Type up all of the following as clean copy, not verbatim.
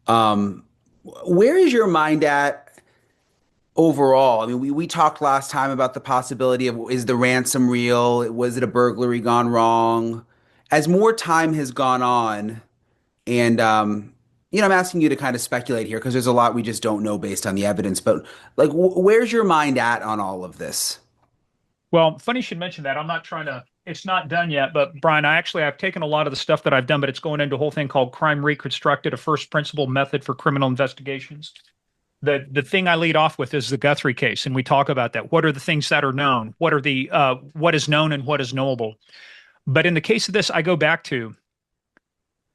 Um, where is your mind at overall? I mean, we talked last time about the possibility of, is the ransom real? Was it a burglary gone wrong? As more time has gone on, and I'm asking you to kind of speculate here because there's a lot we just don't know based on the evidence. But like, where's your mind at on all of this? Well, funny you should mention that. I'm not trying to, it's not done yet, but Brian, I've taken a lot of the stuff that I've done, but it's going into a whole thing called Crime Reconstructed, a first principle method for criminal investigations. The thing I lead off with is the Guthrie case, and we talk about that. What are the things that are known? What is known and what is knowable? But in the case of this, I go back to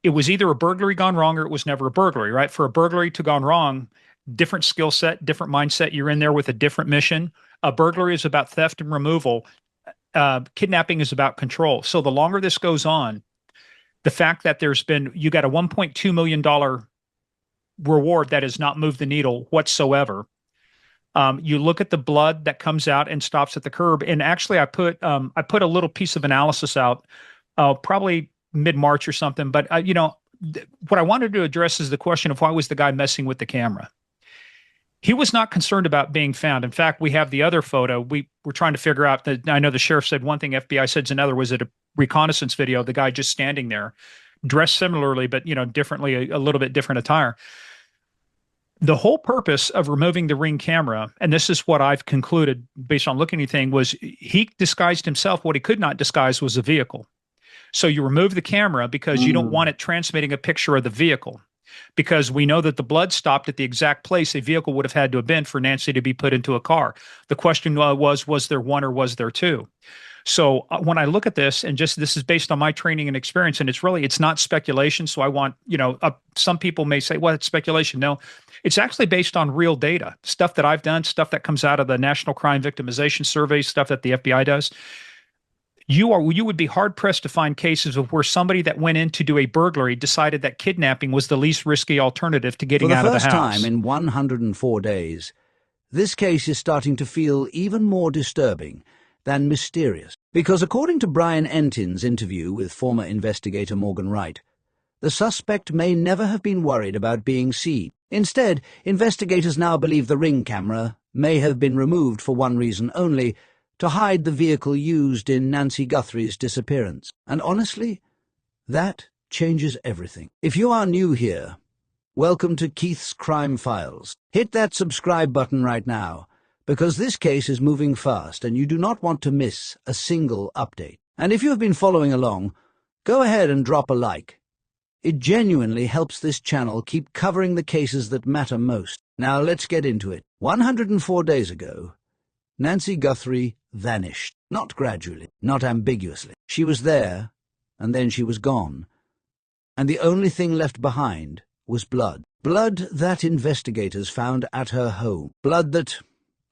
it was either a burglary gone wrong or it was never a burglary, right? For a burglary to gone wrong, different skill set, different mindset. You're in there with a different mission. A burglary is about theft and removal. Kidnapping is about control. So the longer this goes on, the fact that you got a $1.2 million reward that has not moved the needle whatsoever. You look at the blood that comes out and stops at the curb. And actually, I put a little piece of analysis out, probably mid-March or something. But what I wanted to address is the question of why was the guy messing with the camera? He was not concerned about being found. In fact, we have the other photo. We were trying to figure out that. I know the sheriff said one thing, FBI said another. Was it a reconnaissance video? The guy just standing there, dressed similarly, but differently, a little bit different attire. The whole purpose of removing the Ring camera, and this is what I've concluded based on looking at anything, was he disguised himself. What he could not disguise was a vehicle. So you remove the camera because you don't want it transmitting a picture of the vehicle, because we know that the blood stopped at the exact place a vehicle would have had to have been for Nancy to be put into a car. The question was there one or was there two? So when I look at this, and just this is based on my training and experience, and it's not speculation. So I want, some people may say, well, it's speculation. No, it's actually based on real data, stuff that I've done, stuff that comes out of the National Crime Victimization Survey, stuff that the FBI does. You would be hard pressed to find cases of where somebody that went in to do a burglary decided that kidnapping was the least risky alternative to For getting the out of the first house. time in 104 days, this case is starting to feel even more disturbing than mysterious. Because according to Brian Entin's interview with former investigator Morgan Wright, the suspect may never have been worried about being seen. Instead, investigators now believe the Ring camera may have been removed for one reason only: to hide the vehicle used in Nancy Guthrie's disappearance. And honestly, that changes everything. If you are new here, welcome to Keith's Crime Files. Hit that subscribe button right now, because this case is moving fast and you do not want to miss a single update. And if you have been following along, go ahead and drop a like. It genuinely helps this channel keep covering the cases that matter most. Now let's get into it. 104 days ago, Nancy Guthrie vanished. Not gradually, not ambiguously. She was there, and then she was gone. And the only thing left behind was blood. Blood that investigators found at her home. Blood that,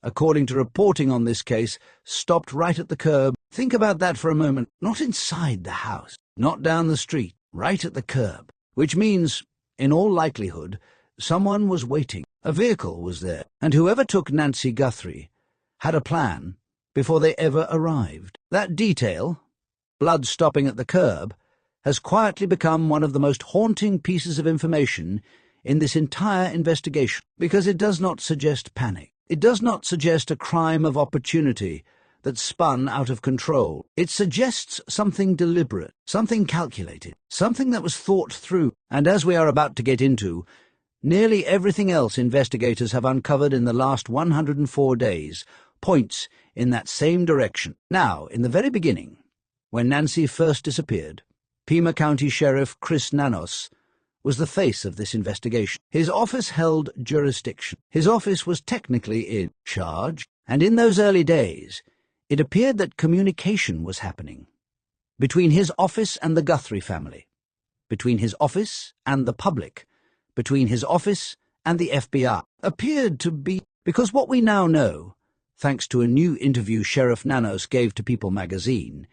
according to reporting on this case, stopped right at the curb. Think about that for a moment. Not inside the house, not down the street, right at the curb. Which means, in all likelihood, someone was waiting. A vehicle was there, and whoever took Nancy Guthrie had a plan before they ever arrived. That detail, blood stopping at the curb, has quietly become one of the most haunting pieces of information in this entire investigation, because it does not suggest panic. It does not suggest a crime of opportunity that spun out of control. It suggests something deliberate, something calculated, something that was thought through. And as we are about to get into, nearly everything else investigators have uncovered in the last 104 days points in that same direction. Now, in the very beginning, when Nancy first disappeared, Pima County Sheriff Chris Nanos was the face of this investigation. His office held jurisdiction. His office was technically in charge, and in those early days, it appeared that communication was happening between his office and the Guthrie family, between his office and the public, between his office and the FBI. Appeared to be, because what we now know, thanks to a new interview Sheriff Nanos gave to People magazine,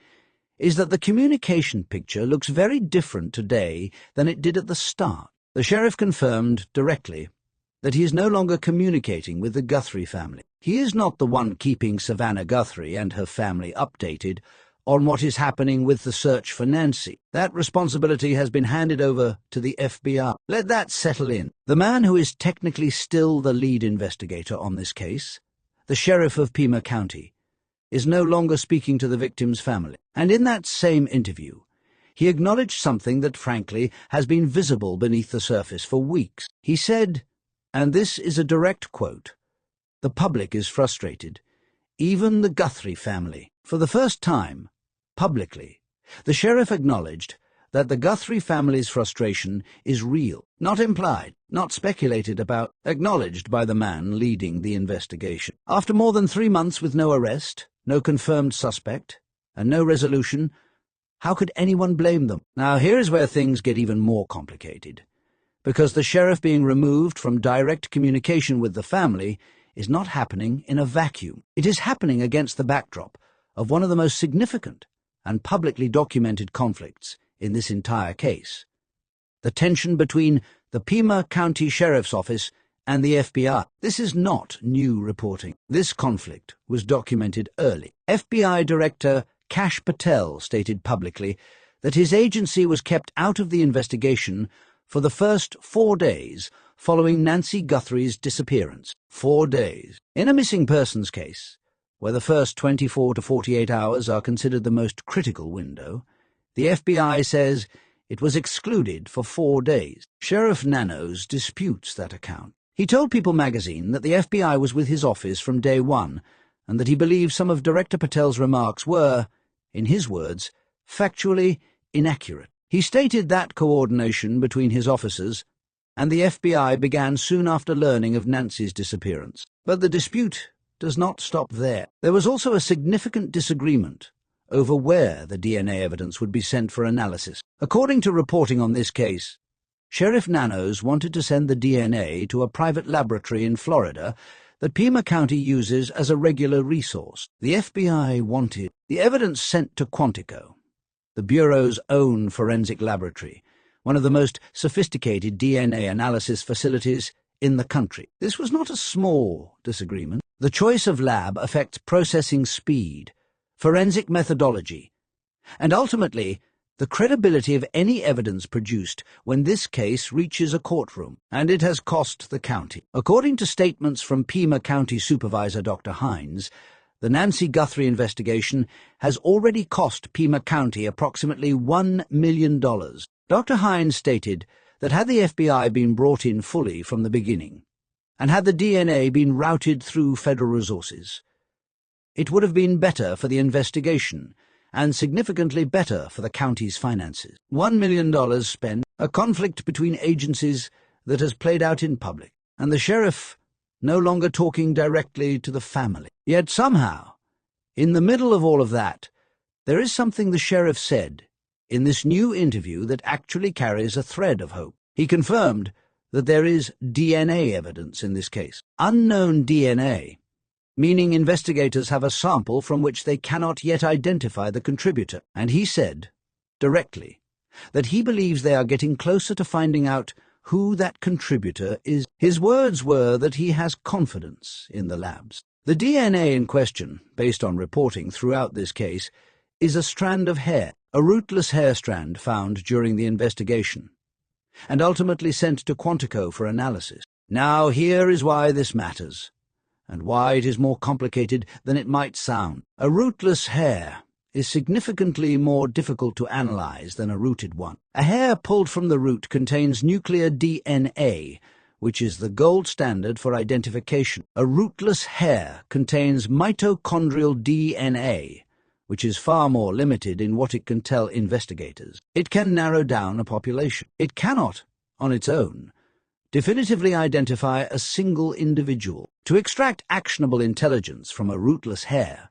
is that the communication picture looks very different today than it did at the start. The sheriff confirmed directly that he is no longer communicating with the Guthrie family. He is not the one keeping Savannah Guthrie and her family updated on what is happening with the search for Nancy. That responsibility has been handed over to the FBI. Let that settle in. The man who is technically still the lead investigator on this case, the sheriff of Pima County, is no longer speaking to the victim's family. And in that same interview, he acknowledged something that, frankly, has been visible beneath the surface for weeks. He said, and this is a direct quote, "The public is frustrated. Even the Guthrie family." For the first time, publicly, the sheriff acknowledged that the Guthrie family's frustration is real, not implied, not speculated about, acknowledged by the man leading the investigation. After more than 3 months with no arrest, no confirmed suspect, and no resolution, how could anyone blame them? Now, here is where things get even more complicated, because the sheriff being removed from direct communication with the family is not happening in a vacuum. It is happening against the backdrop of one of the most significant and publicly documented conflicts in this entire case: the tension between the Pima County Sheriff's Office and the FBI. This is not new reporting. This conflict was documented early. FBI Director Kash Patel stated publicly that his agency was kept out of the investigation for the first 4 days following Nancy Guthrie's disappearance. 4 days. In a missing persons case, where the first 24 to 48 hours are considered the most critical window, the FBI says it was excluded for 4 days. Sheriff Nanos disputes that account. He told People magazine that the FBI was with his office from day one, and that he believed some of Director Patel's remarks were, in his words, factually inaccurate. He stated that coordination between his officers and the FBI began soon after learning of Nancy's disappearance. But the dispute does not stop there. There was also a significant disagreement over where the DNA evidence would be sent for analysis. According to reporting on this case, Sheriff Nanos wanted to send the DNA to a private laboratory in Florida that Pima County uses as a regular resource. The FBI wanted the evidence sent to Quantico, the Bureau's own forensic laboratory, one of the most sophisticated DNA analysis facilities in the country. This was not a small disagreement. The choice of lab affects processing speed, forensic methodology, and ultimately the credibility of any evidence produced when this case reaches a courtroom, and it has cost the county. According to statements from Pima County Supervisor Dr. Hines, the Nancy Guthrie investigation has already cost Pima County approximately $1 million. Dr. Hines stated that had the FBI been brought in fully from the beginning, and had the DNA been routed through federal resources, it would have been better for the investigation and significantly better for the county's finances. $1 million spent, a conflict between agencies that has played out in public, and the sheriff no longer talking directly to the family. Yet somehow, in the middle of all of that, there is something the sheriff said in this new interview that actually carries a thread of hope. He confirmed that there is DNA evidence in this case. Unknown DNA, meaning investigators have a sample from which they cannot yet identify the contributor. And he said, directly, that he believes they are getting closer to finding out who that contributor is. His words were that he has confidence in the labs. The DNA in question, based on reporting throughout this case, is a strand of hair, a rootless hair strand found during the investigation, and ultimately sent to Quantico for analysis. Now here is why this matters, and why it is more complicated than it might sound. A rootless hair is significantly more difficult to analyze than a rooted one. A hair pulled from the root contains nuclear DNA, which is the gold standard for identification. A rootless hair contains mitochondrial DNA, which is far more limited in what it can tell investigators. It can narrow down a population. It cannot, on its own, definitively identify a single individual. To extract actionable intelligence from a rootless hair,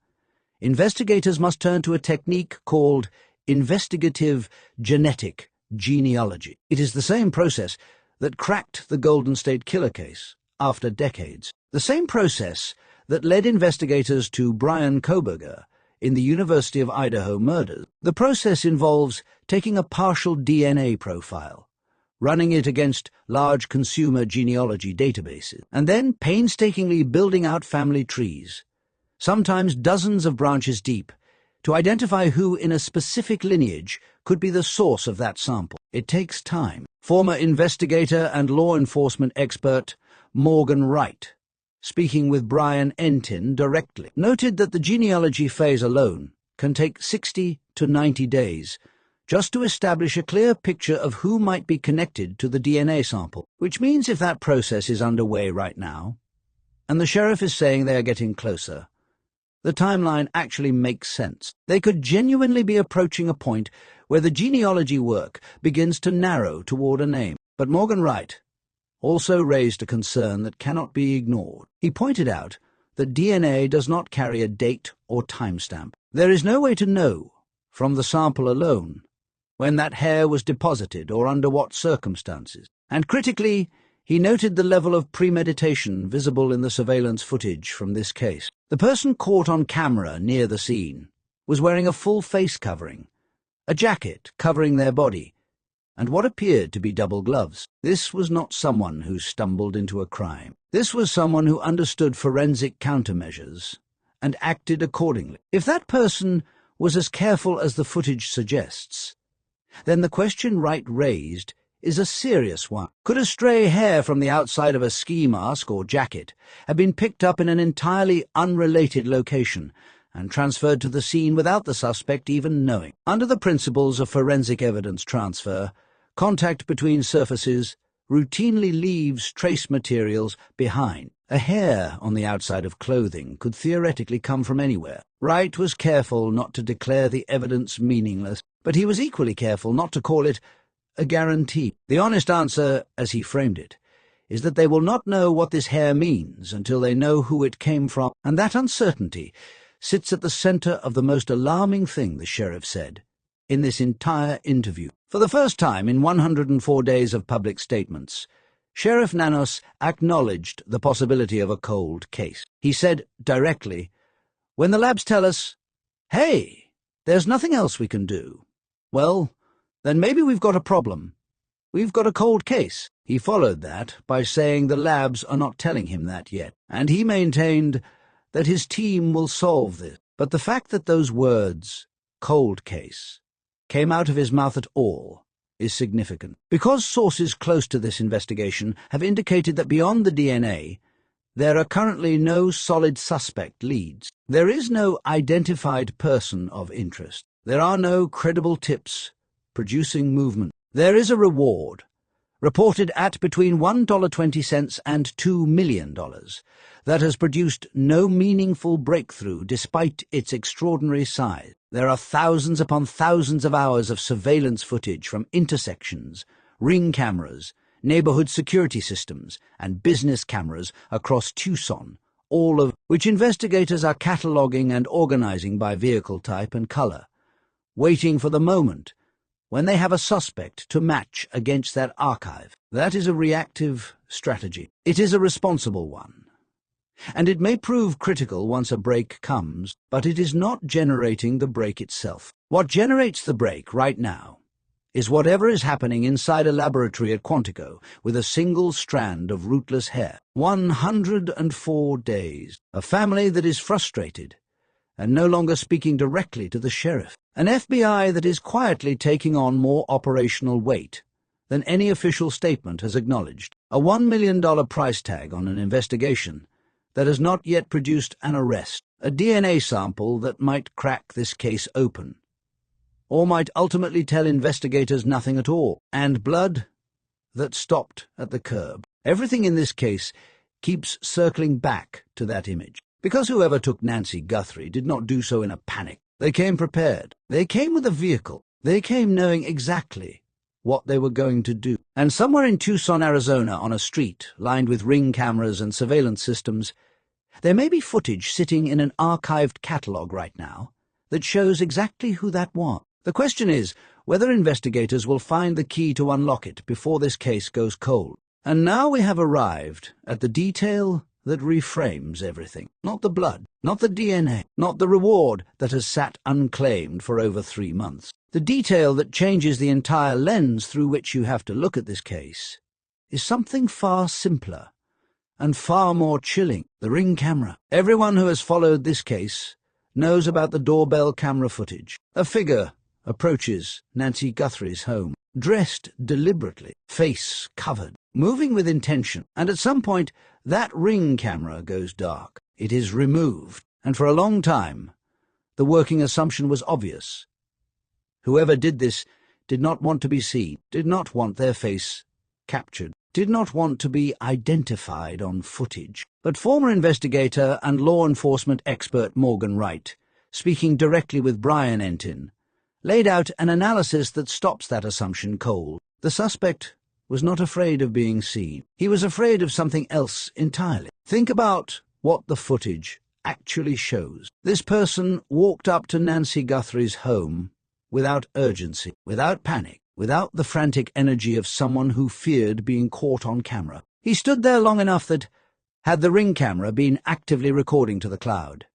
investigators must turn to a technique called investigative genetic genealogy. It is the same process that cracked the Golden State Killer case after decades. The same process that led investigators to Brian Koberger in the University of Idaho murders. The process involves taking a partial DNA profile, running it against large consumer genealogy databases, and then painstakingly building out family trees, sometimes dozens of branches deep, to identify who in a specific lineage could be the source of that sample. It takes time. Former investigator and law enforcement expert Morgan Wright, speaking with Brian Entin directly, noted that the genealogy phase alone can take 60 to 90 days just to establish a clear picture of who might be connected to the DNA sample, which means if that process is underway right now, and the sheriff is saying they are getting closer, the timeline actually makes sense. They could genuinely be approaching a point where the genealogy work begins to narrow toward a name. But Morgan Wright also raised a concern that cannot be ignored. He pointed out that DNA does not carry a date or timestamp. There is no way to know, from the sample alone, when that hair was deposited or under what circumstances. And critically, he noted the level of premeditation visible in the surveillance footage from this case. The person caught on camera near the scene was wearing a full face covering, a jacket covering their body, and what appeared to be double gloves. This was not someone who stumbled into a crime. This was someone who understood forensic countermeasures and acted accordingly. If that person was as careful as the footage suggests, then the question Wright raised is a serious one. Could a stray hair from the outside of a ski mask or jacket have been picked up in an entirely unrelated location and transferred to the scene without the suspect even knowing? Under the principles of forensic evidence transfer, contact between surfaces routinely leaves trace materials behind. A hair on the outside of clothing could theoretically come from anywhere. Wright was careful not to declare the evidence meaningless, but he was equally careful not to call it a guarantee. The honest answer, as he framed it, is that they will not know what this hair means until they know who it came from, and that uncertainty sits at the center of the most alarming thing the sheriff said in this entire interview. For the first time in 104 days of public statements, Sheriff Nanos acknowledged the possibility of a cold case. He said directly, "When the labs tell us, hey, there's nothing else we can do, well, then maybe we've got a problem. We've got a cold case." He followed that by saying the labs are not telling him that yet, and he maintained that his team will solve this. But the fact that those words, cold case, came out of his mouth at all is significant, because sources close to this investigation have indicated that beyond the DNA, there are currently no solid suspect leads. There is no identified person of interest. There are no credible tips producing movement. There is a reward, reported at between $1.20 and $2 million, that has produced no meaningful breakthrough despite its extraordinary size. There are thousands upon thousands of hours of surveillance footage from intersections, ring cameras, neighborhood security systems, and business cameras across Tucson, all of which investigators are cataloging and organizing by vehicle type and color, waiting for the moment when they have a suspect to match against that archive. That is a reactive strategy. It is a responsible one. And it may prove critical once a break comes, but it is not generating the break itself. What generates the break right now is whatever is happening inside a laboratory at Quantico with a single strand of rootless hair. 104 days. A family that is frustrated and no longer speaking directly to the sheriff. An FBI that is quietly taking on more operational weight than any official statement has acknowledged. A $1 million price tag on an investigation that has not yet produced an arrest. A DNA sample that might crack this case open, or might ultimately tell investigators nothing at all. And blood that stopped at the curb. Everything in this case keeps circling back to that image. Because whoever took Nancy Guthrie did not do so in a panic. They came prepared. They came with a vehicle. They came knowing exactly what they were going to do. And somewhere in Tucson, Arizona, on a street lined with ring cameras and surveillance systems, there may be footage sitting in an archived catalogue right now that shows exactly who that was. The question is whether investigators will find the key to unlock it before this case goes cold. And now we have arrived at the detail that reframes everything. Not the blood, not the DNA, not the reward that has sat unclaimed for over 3 months. The detail that changes the entire lens through which you have to look at this case is something far simpler and far more chilling. The ring camera. Everyone who has followed this case knows about the doorbell camera footage. A figure approaches Nancy Guthrie's home, dressed deliberately, face covered, moving with intention, and at some point that ring camera goes dark. It is removed, and for a long time the working assumption was obvious. Whoever did this did not want to be seen, did not want their face captured, did not want to be identified on footage. But former investigator and law enforcement expert Morgan Wright, speaking directly with Brian Entin, laid out an analysis that stops that assumption cold. The suspect was not afraid of being seen. He was afraid of something else entirely. Think about what the footage actually shows. This person walked up to Nancy Guthrie's home without urgency, without panic, without the frantic energy of someone who feared being caught on camera. He stood there long enough that, had the ring camera been actively recording to the cloud,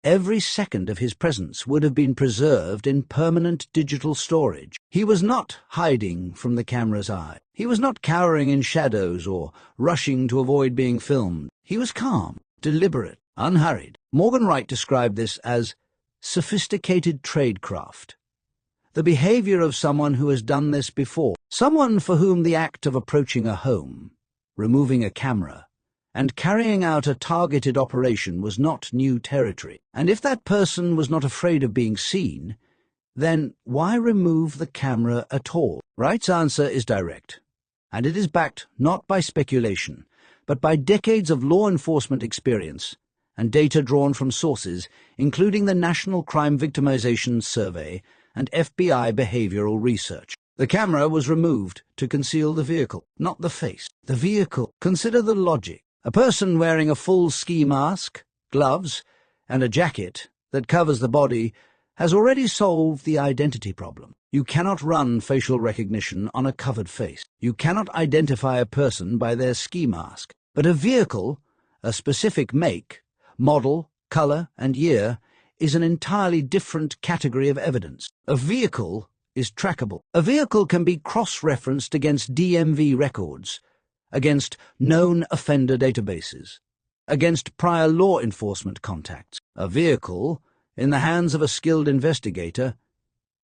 every second of his presence would have been preserved in permanent digital storage. He was not hiding from the camera's eye. He was not cowering in shadows or rushing to avoid being filmed. He was calm, deliberate, unhurried. Morgan Wright described this as sophisticated tradecraft, the behavior of someone who has done this before, someone for whom the act of approaching a home, removing a camera, and carrying out a targeted operation was not new territory. And if that person was not afraid of being seen, then why remove the camera at all? Wright's answer is direct, and it is backed not by speculation, but by decades of law enforcement experience and data drawn from sources including the National Crime Victimization Survey and FBI behavioral research. The camera was removed to conceal the vehicle, not the face. The vehicle. Consider the logic. A person wearing a full ski mask, gloves, and a jacket that covers the body has already solved the identity problem. You cannot run facial recognition on a covered face. You cannot identify a person by their ski mask. But a vehicle, a specific make, model, color, and year, is an entirely different category of evidence. A vehicle is trackable. A vehicle can be cross-referenced against DMV records, against known offender databases, against prior law enforcement contacts. A vehicle, in the hands of a skilled investigator,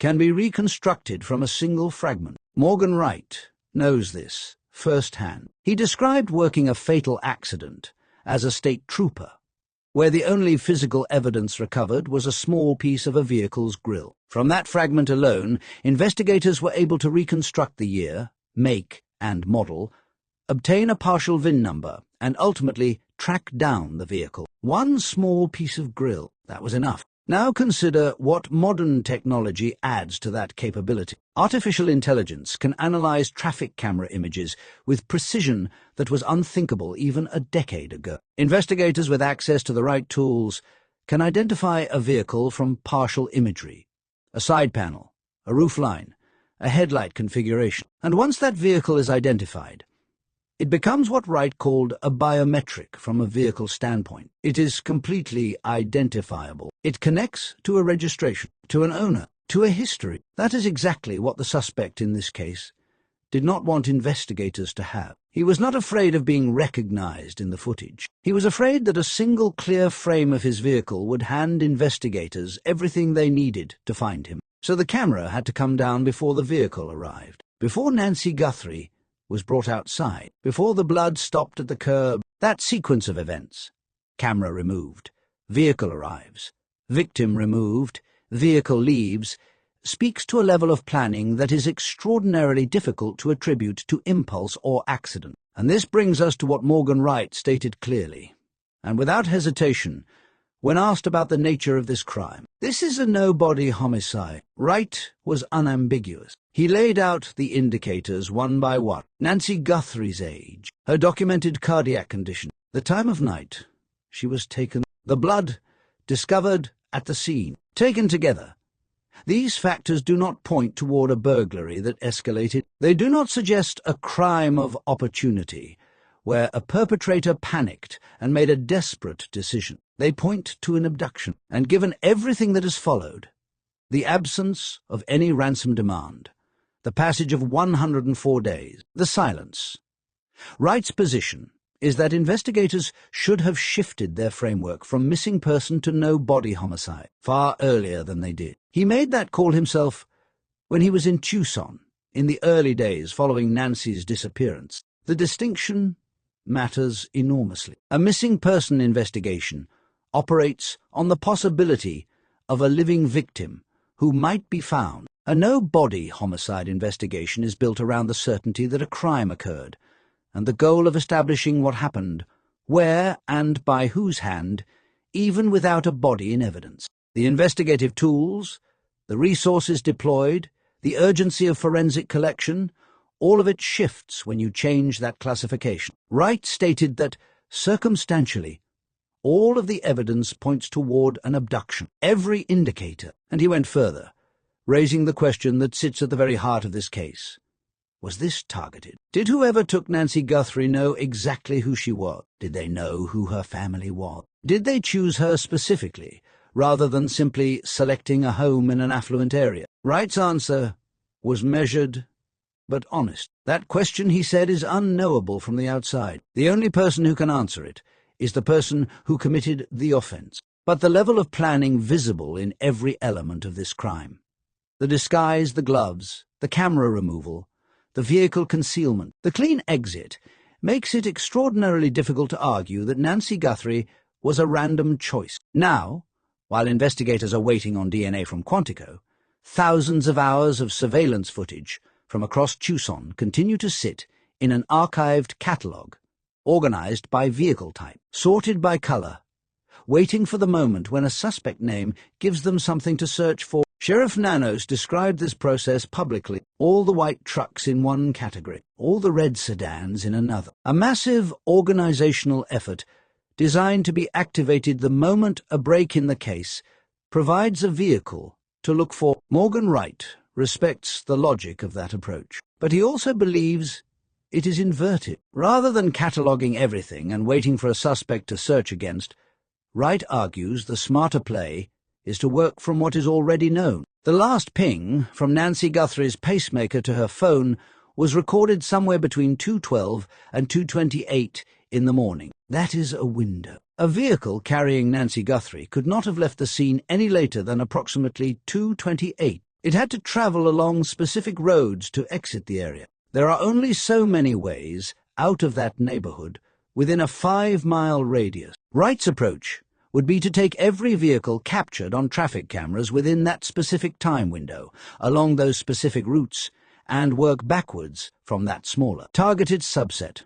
can be reconstructed from a single fragment. Morgan Wright knows this firsthand. He described working a fatal accident as a state trooper, where the only physical evidence recovered was a small piece of a vehicle's grille. From that fragment alone, investigators were able to reconstruct the year, make, and model, obtain a partial VIN number, and ultimately track down the vehicle. One small piece of grille, that was enough. Now consider what modern technology adds to that capability. Artificial intelligence can analyze traffic camera images with precision that was unthinkable even a decade ago. Investigators with access to the right tools can identify a vehicle from partial imagery, a side panel, a roof line, a headlight configuration. And once that vehicle is identified, it becomes what Wright called a biometric from a vehicle standpoint. It is completely identifiable. It connects to a registration, to an owner, to a history. That is exactly what the suspect in this case did not want investigators to have. He was not afraid of being recognized in the footage. He was afraid that a single clear frame of his vehicle would hand investigators everything they needed to find him. So the camera had to come down before the vehicle arrived, before Nancy Guthrie was brought outside, before the blood stopped at the curb. That sequence of events: camera removed, vehicle arrives, victim removed, vehicle leaves, speaks to a level of planning that is extraordinarily difficult to attribute to impulse or accident. And this brings us to what Morgan Wright stated clearly, and without hesitation, when asked about the nature of this crime. This is a no-body homicide. Wright was unambiguous. He laid out the indicators one by one. Nancy Guthrie's age, her documented cardiac condition, the time of night she was taken, the blood discovered at the scene. Taken together, these factors do not point toward a burglary that escalated. They do not suggest a crime of opportunity, where a perpetrator panicked and made a desperate decision. They point to an abduction, and given everything that has followed, the absence of any ransom demand, the passage of 104 days, the silence, Wright's position is that investigators should have shifted their framework from missing person to no-body homicide far earlier than they did. He made that call himself when he was in Tucson in the early days following Nancy's disappearance. The distinction matters enormously. A missing person investigation operates on the possibility of a living victim who might be found. A no-body homicide investigation is built around the certainty that a crime occurred, and the goal of establishing what happened, where and by whose hand, even without a body in evidence. The investigative tools, the resources deployed, the urgency of forensic collection, all of it shifts when you change that classification. Wright stated that, circumstantially, all of the evidence points toward an abduction, every indicator, and he went further, raising the question that sits at the very heart of this case. Was this targeted? Did whoever took Nancy Guthrie know exactly who she was? Did they know who her family was? Did they choose her specifically, rather than simply selecting a home in an affluent area? Wright's answer was measured but honest. That question, he said, is unknowable from the outside. The only person who can answer it is the person who committed the offense. But the level of planning visible in every element of this crime, the disguise, the gloves, the camera removal, the vehicle concealment, the clean exit, makes it extraordinarily difficult to argue that Nancy Guthrie was a random choice. Now, while investigators are waiting on DNA from Quantico, thousands of hours of surveillance footage from across Tucson continue to sit in an archived catalogue, organized by vehicle type, sorted by color, waiting for the moment when a suspect name gives them something to search for. Sheriff Nanos described this process publicly. All the white trucks in one category, all the red sedans in another. A massive organizational effort designed to be activated the moment a break in the case provides a vehicle to look for. Morgan Wright respects the logic of that approach, but he also believes it is inverted. Rather than cataloguing everything and waiting for a suspect to search against, Wright argues the smarter play is to work from what is already known. The last ping from Nancy Guthrie's pacemaker to her phone was recorded somewhere between 2:12 and 2:28 in the morning. That is a window. A vehicle carrying Nancy Guthrie could not have left the scene any later than approximately 2:28. It had to travel along specific roads to exit the area. There are only so many ways out of that neighborhood within a 5-mile radius. Wright's approach would be to take every vehicle captured on traffic cameras within that specific time window, along those specific routes, and work backwards from that smaller, targeted subset,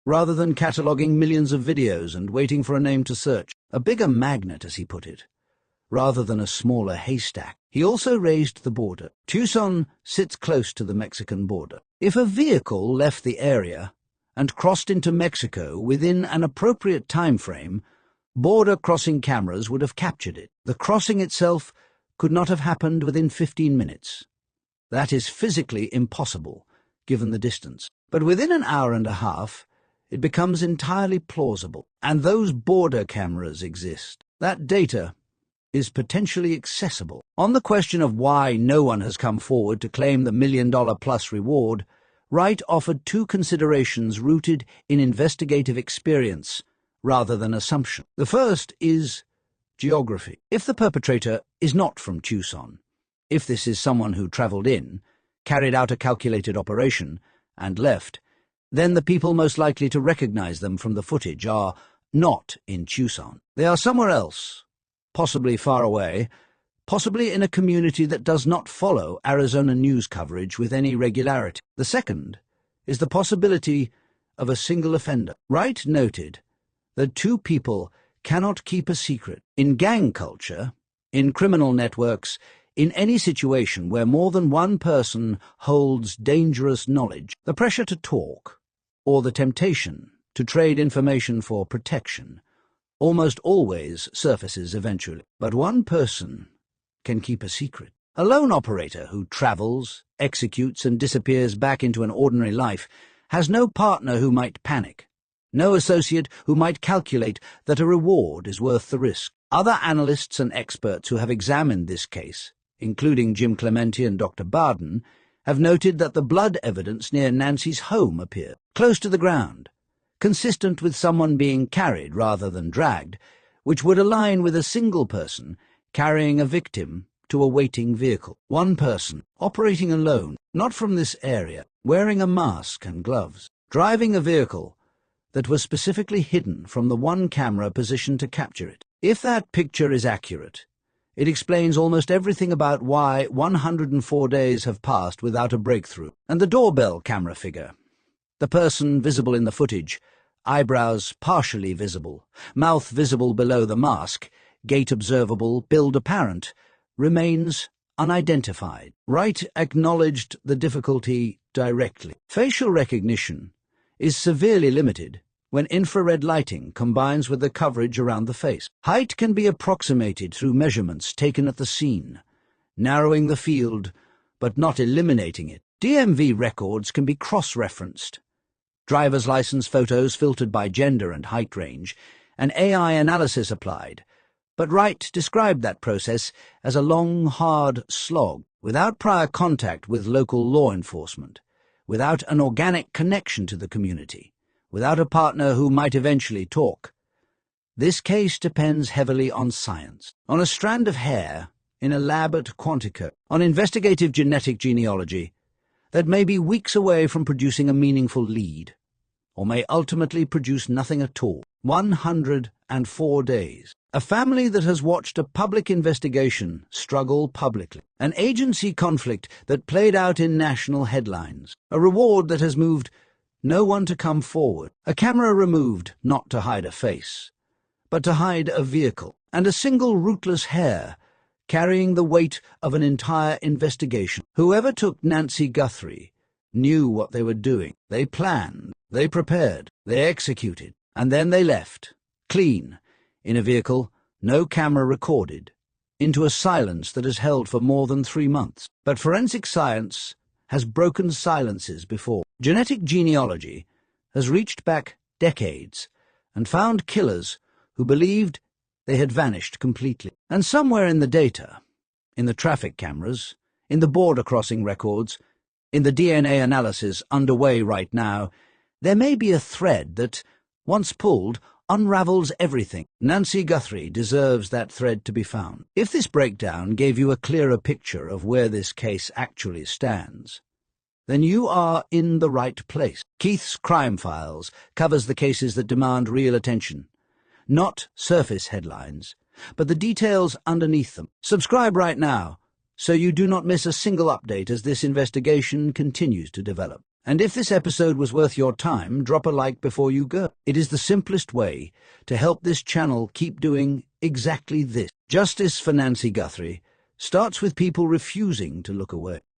rather than cataloguing millions of videos and waiting for a name to search. A bigger magnet, as he put it, rather than a smaller haystack. He also raised the border. Tucson sits close to the Mexican border. If a vehicle left the area and crossed into Mexico within an appropriate time frame, border crossing cameras would have captured it. The crossing itself could not have happened within 15 minutes. That is physically impossible, given the distance. But within an hour and a half, it becomes entirely plausible. And those border cameras exist. That data is potentially accessible. On the question of why no one has come forward to claim the $1 million+ reward, Wright offered two considerations rooted in investigative experience rather than assumption. The first is geography. If the perpetrator is not from Tucson, if this is someone who travelled in, carried out a calculated operation, and left, then the people most likely to recognize them from the footage are not in Tucson. They are somewhere else, possibly far away, possibly in a community that does not follow Arizona news coverage with any regularity. The second is the possibility of a single offender. Wright noted that two people cannot keep a secret. In gang culture, in criminal networks, in any situation where more than one person holds dangerous knowledge, the pressure to talk, or the temptation to trade information for protection, almost always surfaces eventually. But one person can keep a secret. A lone operator who travels, executes, and disappears back into an ordinary life has no partner who might panic, no associate who might calculate that a reward is worth the risk. Other analysts and experts who have examined this case, including Jim Clementi and Dr. Barden, have noted that the blood evidence near Nancy's home appeared close to the ground, consistent with someone being carried rather than dragged, which would align with a single person carrying a victim to a waiting vehicle. One person, operating alone, not from this area, wearing a mask and gloves, driving a vehicle that was specifically hidden from the one camera positioned to capture it. If that picture is accurate, it explains almost everything about why 104 days have passed without a breakthrough. And the doorbell camera figure, the person visible in the footage, eyebrows partially visible, mouth visible below the mask, gait observable, build apparent, remains unidentified. Wright acknowledged the difficulty directly. Facial recognition is severely limited when infrared lighting combines with the coverage around the face. Height can be approximated through measurements taken at the scene, narrowing the field but not eliminating it. DMV records can be cross-referenced. Driver's license photos filtered by gender and height range, and AI analysis applied. But Wright described that process as a long, hard slog, without prior contact with local law enforcement, without an organic connection to the community, without a partner who might eventually talk. This case depends heavily on science, on a strand of hair in a lab at Quantico, on investigative genetic genealogy that may be weeks away from producing a meaningful lead, or may ultimately produce nothing at all. 104 days. A family that has watched a public investigation struggle publicly. An agency conflict that played out in national headlines. A reward that has moved no one to come forward. A camera removed not to hide a face, but to hide a vehicle. And a single rootless hair carrying the weight of an entire investigation. Whoever took Nancy Guthrie knew what they were doing. They planned, they prepared, they executed, and then they left, clean, in a vehicle no camera recorded, into a silence that has held for more than 3 months. But forensic science has broken silences before. Genetic genealogy has reached back decades and found killers who believed they had vanished completely. And somewhere in the data, in the traffic cameras, in the border crossing records, in the DNA analysis underway right now, there may be a thread that, once pulled, unravels everything. Nancy Guthrie deserves that thread to be found. If this breakdown gave you a clearer picture of where this case actually stands, then you are in the right place. Keith's Crime Files covers the cases that demand real attention. Not surface headlines, but the details underneath them. Subscribe right now, so you do not miss a single update as this investigation continues to develop. And if this episode was worth your time, drop a like before you go. It is the simplest way to help this channel keep doing exactly this. Justice for Nancy Guthrie starts with people refusing to look away.